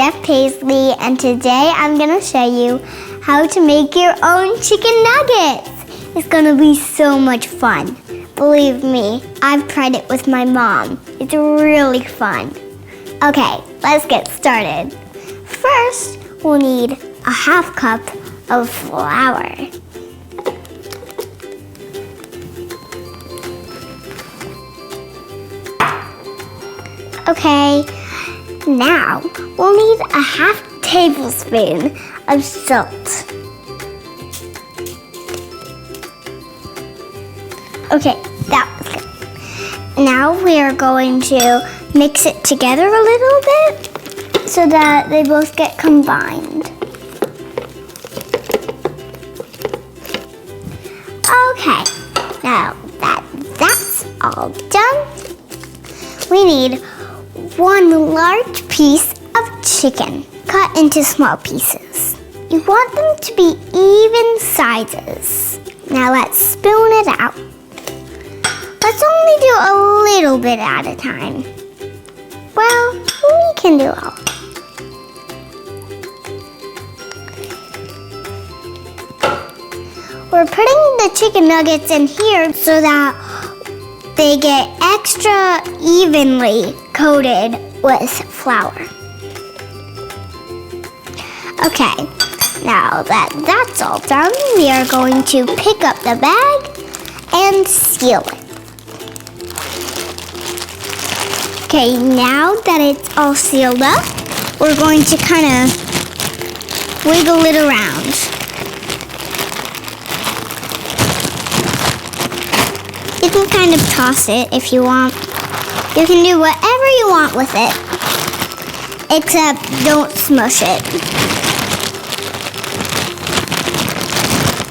Chef Paisley, and today I'm gonna show you how to make your own chicken nuggets. It's gonna be so much fun. Believe me, I've tried it with my mom. It's really fun. Okay, let's get started. First, we'll need a half cup of flour. Okay, now we'll need a half tablespoon of salt. Okay, that was good. Now we are going to mix it together a little bit so that they both get combined. Okay, now that that's all done, we need 1 large piece of chicken cut into small pieces. You want them to be even sizes. Now let's spoon it out. Let's only do a little bit at a time. Well, we can do all. We're putting the chicken nuggets in here so that they get extra evenly coated with flour. Okay, now that that's all done, we are going to pick up the bag and seal it. Okay, now that it's all sealed up, we're going to kind of wiggle it around. You can kind of toss it if you want. You can do whatever you want with it, except don't smush it.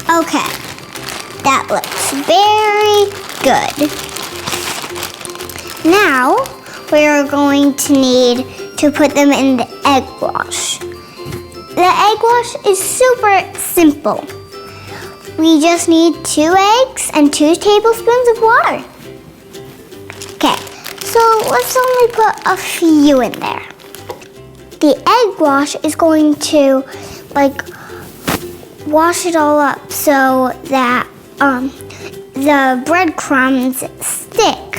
Okay, that looks very good. Now, we are going to need to put them in the egg wash. The egg wash is super simple. We just need 2 eggs and 2 tablespoons of water. Okay, so let's only put a few in there. The egg wash is going to wash it all up so that the breadcrumbs stick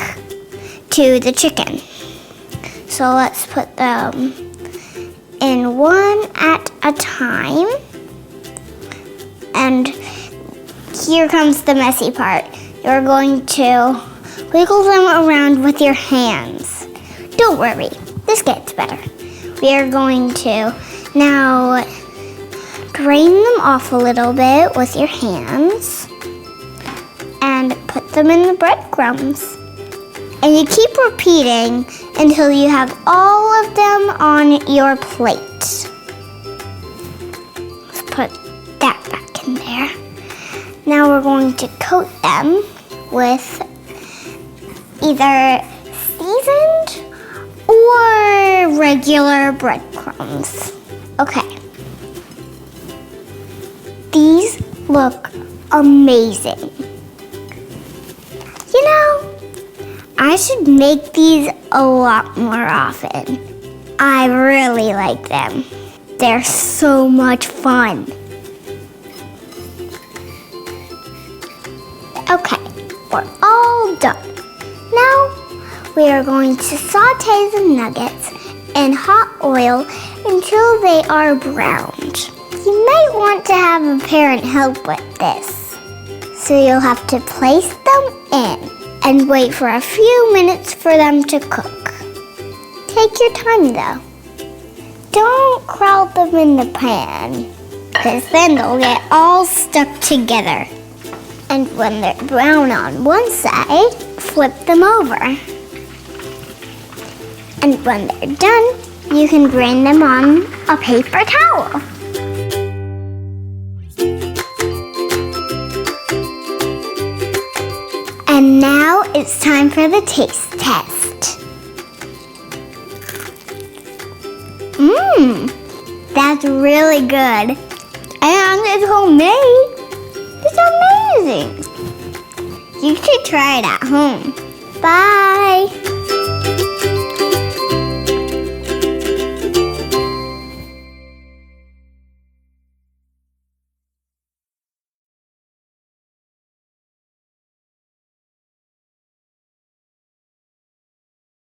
to the chicken. So let's put them in one at a time. And here comes the messy part. You're going to wiggle them around with your hands. Don't worry, this gets better. We are going to now drain them off a little bit with your hands and put them in the breadcrumbs. And you keep repeating until you have all of them on your plate. Let's put that back in there. Now we're going to coat them with either seasoned or regular breadcrumbs. Okay. These look amazing. You know, I should make these a lot more often. I really like them. They're so much fun. Okay, we're all done. Now we are going to saute the nuggets in hot oil until they are browned. You might want to have a parent help with this. So you'll have to place them in and wait for a few minutes for them to cook. Take your time though. Don't crowd them in the pan, because then they'll get all stuck together. And when they're brown on one side, flip them over. And when they're done, you can drain them on a paper towel. And now it's time for the taste test. That's really good. And it's homemade. It's amazing. You should try it at home. Bye.